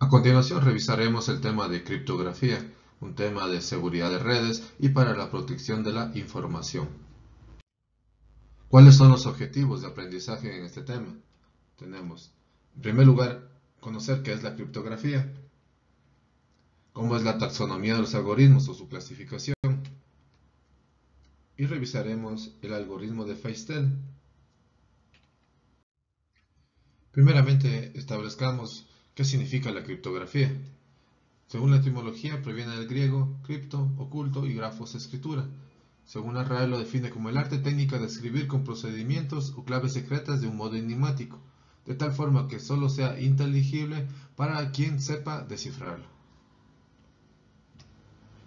A continuación revisaremos el tema de criptografía, un tema de seguridad de redes y para la protección de la información. ¿Cuáles son los objetivos de aprendizaje en este tema? Tenemos, en primer lugar, conocer qué es la criptografía, cómo es la taxonomía de los algoritmos o su clasificación, y revisaremos el algoritmo de Feistel. Primeramente, establezcamos qué significa la criptografía. Según la etimología, proviene del griego cripto, oculto y grafos, escritura. Según la RAE, lo define como el arte técnica de escribir con procedimientos o claves secretas de un modo enigmático, de tal forma que solo sea inteligible para quien sepa descifrarlo.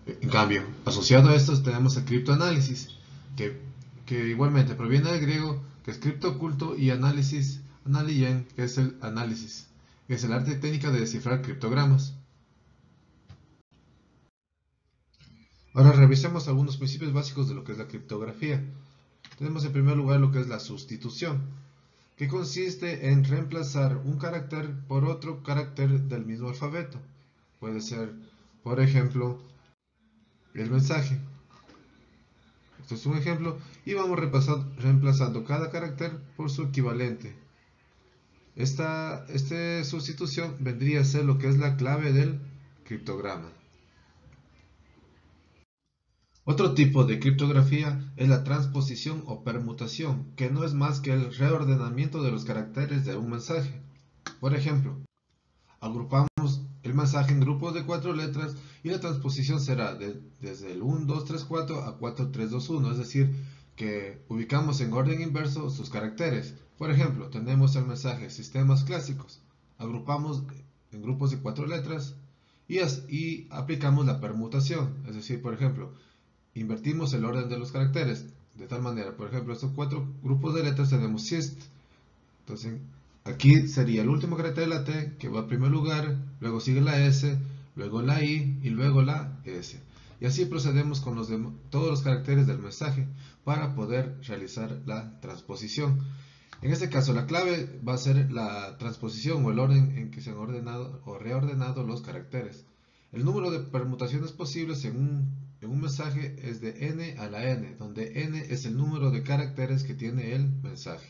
En cambio, asociado a esto tenemos el criptoanálisis, que igualmente proviene del griego, que es cripto oculto, y análisis, analiyen, que es el análisis, que es el arte técnica de descifrar criptogramas. Ahora revisemos algunos principios básicos de lo que es la criptografía. Tenemos en primer lugar lo que es la sustitución, que consiste en reemplazar un carácter por otro carácter del mismo alfabeto. Puede ser, por ejemplo, el mensaje. Esto es un ejemplo y vamos reemplazando cada carácter por su equivalente. Esta sustitución vendría a ser lo que es la clave del criptograma. Otro tipo de criptografía es la transposición o permutación, que no es más que el reordenamiento de los caracteres de un mensaje. Por ejemplo, agrupamos el mensaje en grupos de 4 letras y la transposición será desde el 1, 2, 3, 4 a 4, 3, 2, 1, es decir, que ubicamos en orden inverso sus caracteres. Por ejemplo, tenemos el mensaje sistemas clásicos, agrupamos en grupos de 4 letras y aplicamos la permutación, es decir, por ejemplo, invertimos el orden de los caracteres, de tal manera, por ejemplo, estos 4 grupos de letras tenemos SIST. Entonces, aquí sería el último carácter de la T, que va en primer lugar, luego sigue la S, luego la I y luego la S. Y así procedemos con todos los caracteres del mensaje para poder realizar la transposición. En este caso, la clave va a ser la transposición o el orden en que se han ordenado o reordenado los caracteres. El número de permutaciones posibles en un mensaje es de n a la n, donde n es el número de caracteres que tiene el mensaje.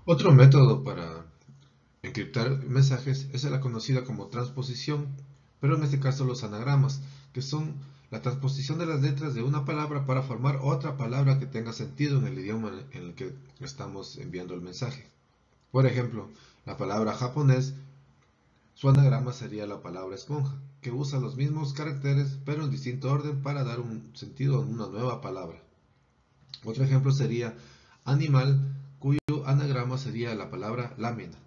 Otro método para encriptar mensajes es la conocida como transposición, pero en este caso los anagramas, que son la transposición de las letras de una palabra para formar otra palabra que tenga sentido en el idioma en el que estamos enviando el mensaje. Por ejemplo, la palabra japonés, su anagrama sería la palabra esponja, que usa los mismos caracteres pero en distinto orden para dar un sentido a una nueva palabra. Otro ejemplo sería animal, cuyo anagrama sería la palabra lámina.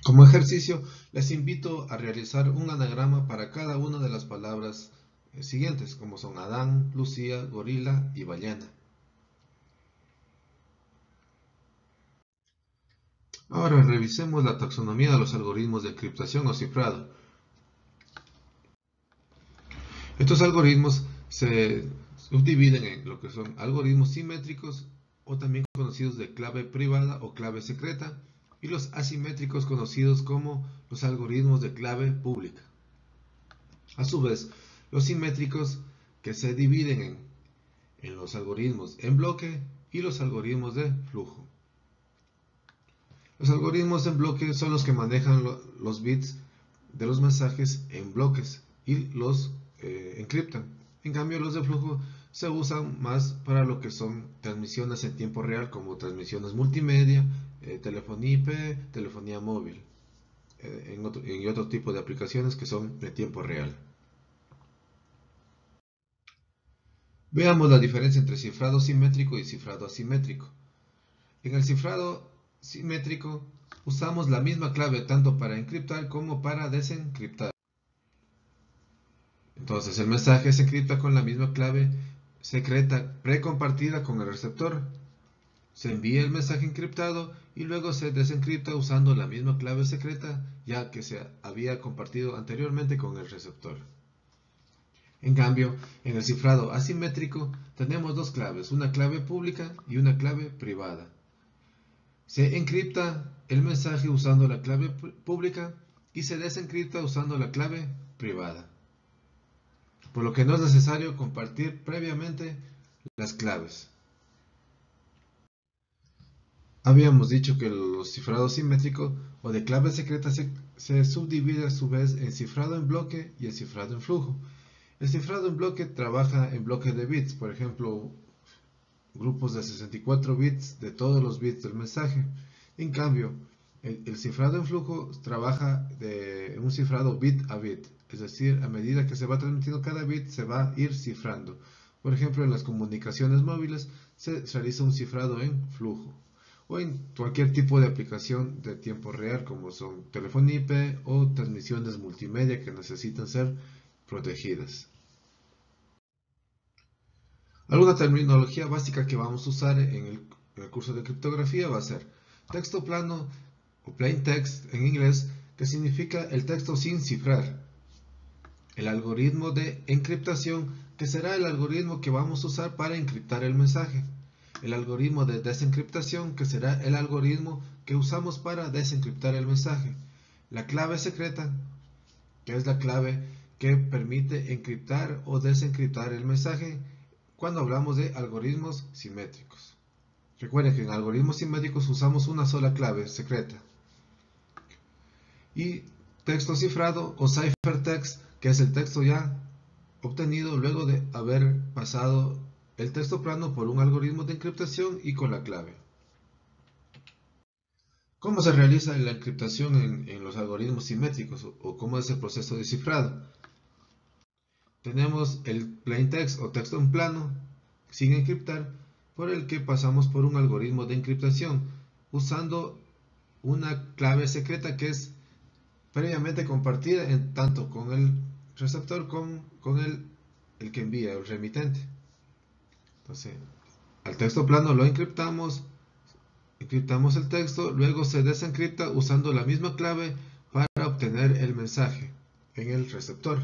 Como ejercicio, les invito a realizar un anagrama para cada una de las palabras siguientes, como son Adán, Lucía, gorila y ballena. Ahora revisemos la taxonomía de los algoritmos de encriptación o cifrado. Estos algoritmos se subdividen en lo que son algoritmos simétricos o también conocidos de clave privada o clave secreta, y los asimétricos conocidos como los algoritmos de clave pública. A su vez, los simétricos que se dividen en los algoritmos en bloque y los algoritmos de flujo. Los algoritmos en bloque son los que manejan los bits de los mensajes en bloques y los encriptan. En cambio, los de flujo se usan más para lo que son transmisiones en tiempo real, como transmisiones multimedia, telefonía IP, telefonía móvil, y otro tipo de aplicaciones que son de tiempo real. Veamos la diferencia entre cifrado simétrico y cifrado asimétrico. En el cifrado simétrico usamos la misma clave tanto para encriptar como para desencriptar. Entonces el mensaje se encripta con la misma clave secreta precompartida con el receptor. Se envía el mensaje encriptado y luego se desencripta usando la misma clave secreta ya que se había compartido anteriormente con el receptor. En cambio, en el cifrado asimétrico tenemos dos claves, una clave pública y una clave privada. Se encripta el mensaje usando la clave pública y se desencripta usando la clave privada, por lo que no es necesario compartir previamente las claves. Habíamos dicho que los cifrados simétricos o de clave secreta se subdivide a su vez en cifrado en bloque y el cifrado en flujo. El cifrado en bloque trabaja en bloques de bits, por ejemplo, grupos de 64 bits de todos los bits del mensaje. En cambio, el cifrado en flujo trabaja en un cifrado bit a bit, es decir, a medida que se va transmitiendo cada bit se va a ir cifrando. Por ejemplo, en las comunicaciones móviles se realiza un cifrado en flujo, o en cualquier tipo de aplicación de tiempo real como son telefonía IP o transmisiones multimedia que necesitan ser protegidas. Alguna terminología básica que vamos a usar en el curso de criptografía va a ser texto plano o plain text en inglés, que significa el texto sin cifrar. El algoritmo de encriptación, que será el algoritmo que vamos a usar para encriptar el mensaje. El algoritmo de desencriptación, que será el algoritmo que usamos para desencriptar el mensaje. La clave secreta, que es la clave que permite encriptar o desencriptar el mensaje cuando hablamos de algoritmos simétricos. Recuerden que en algoritmos simétricos usamos una sola clave secreta. Y texto cifrado o ciphertext, que es el texto ya obtenido luego de haber pasado el texto plano por un algoritmo de encriptación y con la clave. ¿Cómo se realiza la encriptación en los algoritmos simétricos o cómo es el proceso de cifrado? Tenemos el plain text o texto en plano sin encriptar, por el que pasamos por un algoritmo de encriptación usando una clave secreta que es previamente compartida tanto con el receptor como con el que envía, el remitente. Entonces, al texto plano lo encriptamos el texto, luego se desencripta usando la misma clave para obtener el mensaje en el receptor.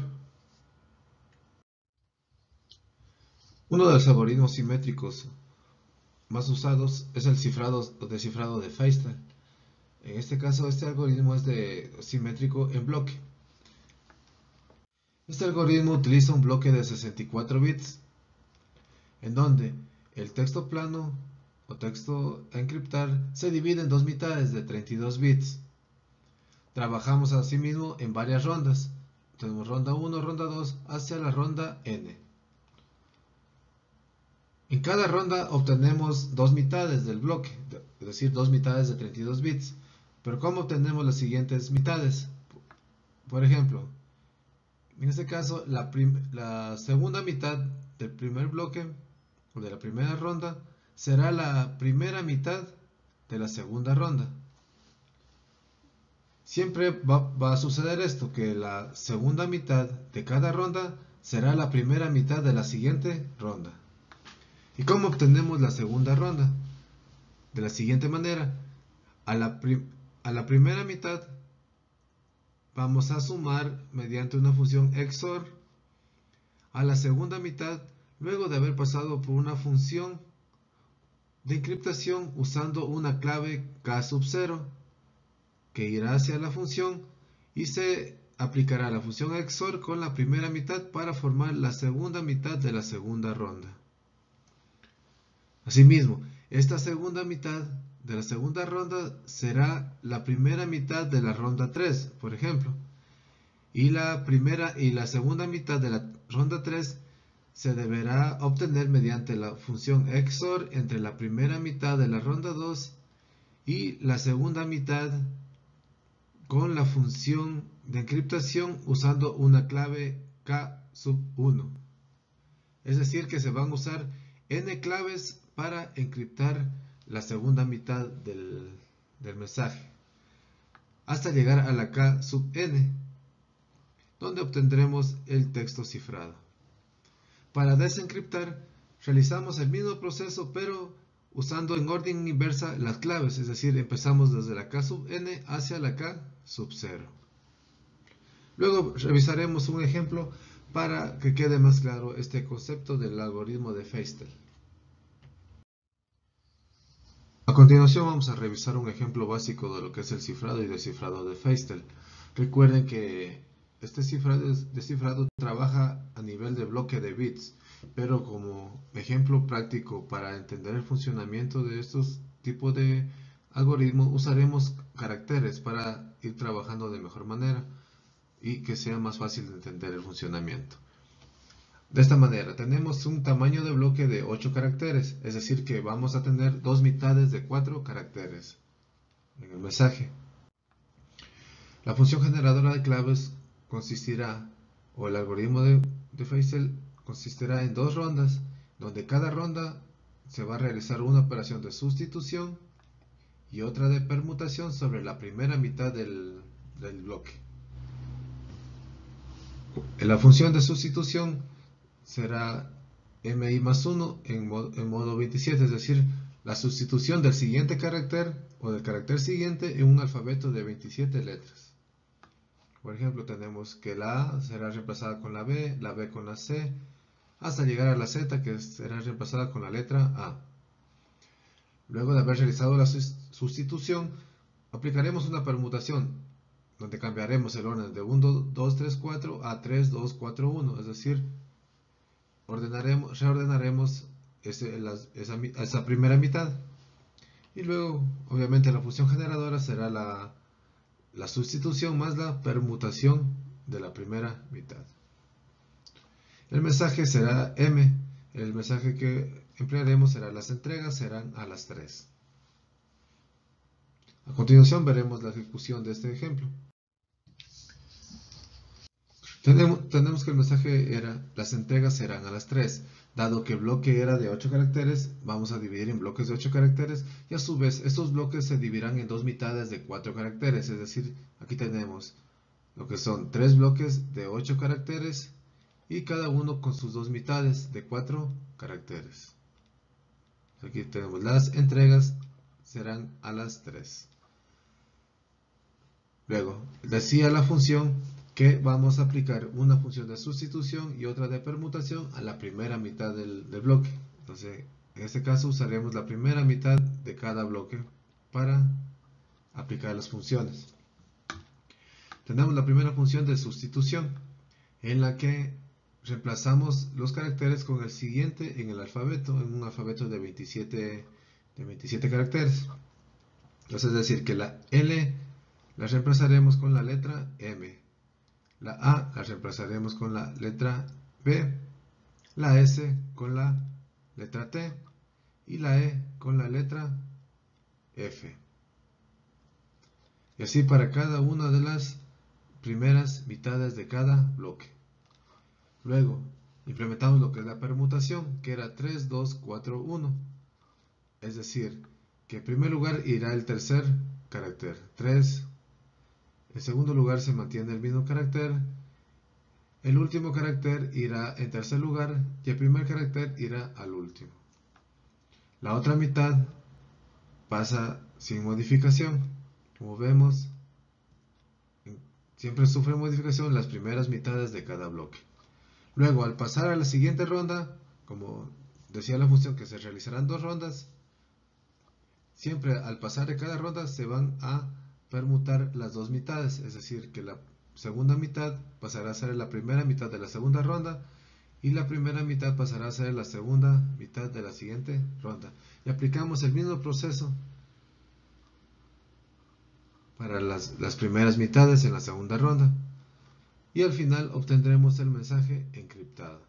Uno de los algoritmos simétricos más usados es el cifrado o descifrado de Feistel. En este caso, este algoritmo es simétrico en bloque. Este algoritmo utiliza un bloque de 64 bits, en donde el texto plano o texto a encriptar se divide en dos mitades de 32 bits. Trabajamos asimismo en varias rondas. Tenemos ronda 1, ronda 2, hacia la ronda n. En cada ronda obtenemos dos mitades del bloque, es decir, dos mitades de 32 bits. Pero ¿cómo obtenemos las siguientes mitades? Por ejemplo, en este caso, la segunda mitad del primer bloque o de la primera ronda será la primera mitad de la segunda ronda. Siempre va a suceder esto, que la segunda mitad de cada ronda será la primera mitad de la siguiente ronda. ¿Y cómo obtenemos la segunda ronda? De la siguiente manera, a la primera mitad vamos a sumar mediante una función XOR a la segunda mitad luego de haber pasado por una función de encriptación usando una clave K sub 0 que irá hacia la función y se aplicará la función XOR con la primera mitad para formar la segunda mitad de la segunda ronda. Asimismo, esta segunda mitad de la segunda ronda será la primera mitad de la ronda 3, por ejemplo. Y la primera y la segunda mitad de la ronda 3 se deberá obtener mediante la función XOR entre la primera mitad de la ronda 2 y la segunda mitad con la función de encriptación usando una clave K sub 1. Es decir, que se van a usar n claves para encriptar la segunda mitad del mensaje, hasta llegar a la K sub n, donde obtendremos el texto cifrado. Para desencriptar, realizamos el mismo proceso, pero usando en orden inversa las claves, es decir, empezamos desde la K sub n hacia la K sub 0. Luego revisaremos un ejemplo para que quede más claro este concepto del algoritmo de Feistel. A continuación vamos a revisar un ejemplo básico de lo que es el cifrado y descifrado de Feistel. Recuerden que este descifrado trabaja a nivel de bloque de bits, pero como ejemplo práctico para entender el funcionamiento de estos tipos de algoritmos usaremos caracteres para ir trabajando de mejor manera y que sea más fácil de entender el funcionamiento. De esta manera, tenemos un tamaño de bloque de 8 caracteres, es decir que vamos a tener dos mitades de 4 caracteres en el mensaje. La función generadora de claves consistirá, o el algoritmo de Feistel consistirá en dos rondas, donde cada ronda se va a realizar una operación de sustitución y otra de permutación sobre la primera mitad del bloque. La función de sustitución será mi más 1 en modo 27, es decir, la sustitución del siguiente carácter o del carácter siguiente en un alfabeto de 27 letras. Por ejemplo, tenemos que la A será reemplazada con la B con la C, hasta llegar a la Z, que será reemplazada con la letra A. Luego de haber realizado la sustitución, aplicaremos una permutación, donde cambiaremos el orden de 1, 2, 3, 4 a 3, 2, 4, 1, es decir, reordenaremos esa primera mitad. Y luego, obviamente, la función generadora será la sustitución más la permutación de la primera mitad. El mensaje será M. El mensaje que emplearemos será las entregas serán a las 3. A continuación veremos la ejecución de este ejemplo. Tenemos que el mensaje era las entregas serán a las 3. Dado que el bloque era de 8 caracteres, vamos a dividir en bloques de 8 caracteres y a su vez estos bloques se dividirán en dos mitades de 4 caracteres. Es decir, aquí tenemos lo que son 3 bloques de 8 caracteres y cada uno con sus dos mitades de 4 caracteres. Aquí tenemos las entregas serán a las 3. Luego, decía la función que vamos a aplicar una función de sustitución y otra de permutación a la primera mitad del bloque. Entonces, en este caso usaremos la primera mitad de cada bloque para aplicar las funciones. Tenemos la primera función de sustitución, en la que reemplazamos los caracteres con el siguiente en el alfabeto, en un alfabeto de 27 caracteres. Entonces, es decir, que la L la reemplazaremos con la letra M, la A la reemplazaremos con la letra B, la S con la letra T y la E con la letra F. Y así para cada una de las primeras mitades de cada bloque. Luego implementamos lo que es la permutación, que era 3, 2, 4, 1. Es decir, que en primer lugar irá el tercer carácter, 3. En segundo lugar se mantiene el mismo carácter. El último carácter irá en tercer lugar y el primer carácter irá al último. La otra mitad pasa sin modificación. Como vemos, siempre sufre modificación las primeras mitades de cada bloque. Luego, al pasar a la siguiente ronda, como decía la función que se realizarán dos rondas, siempre al pasar de cada ronda se van a permutar las dos mitades, es decir, que la segunda mitad pasará a ser la primera mitad de la segunda ronda y la primera mitad pasará a ser la segunda mitad de la siguiente ronda. Y aplicamos el mismo proceso para las primeras mitades en la segunda ronda y al final obtendremos el mensaje encriptado.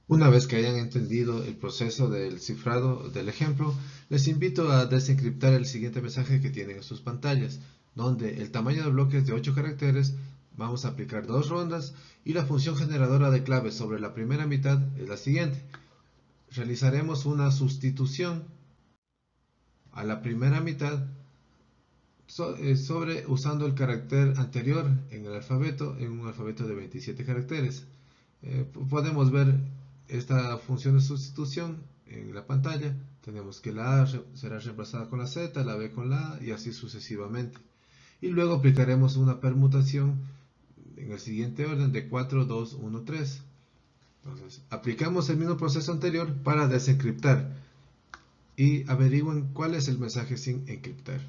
Una vez que hayan entendido el proceso del cifrado del ejemplo, les invito a desencriptar el siguiente mensaje que tienen en sus pantallas, donde el tamaño de bloques de 8 caracteres vamos a aplicar dos rondas y la función generadora de claves sobre la primera mitad es la siguiente. Realizaremos una sustitución a la primera mitad usando el carácter anterior en el alfabeto, en un alfabeto de 27 caracteres. Podemos ver esta función de sustitución en la pantalla. Tenemos que la A será reemplazada con la Z, la B con la A y así sucesivamente. Y luego aplicaremos una permutación en el siguiente orden de 4, 2, 1, 3. Entonces, aplicamos el mismo proceso anterior para desencriptar y averigüen cuál es el mensaje sin encriptar.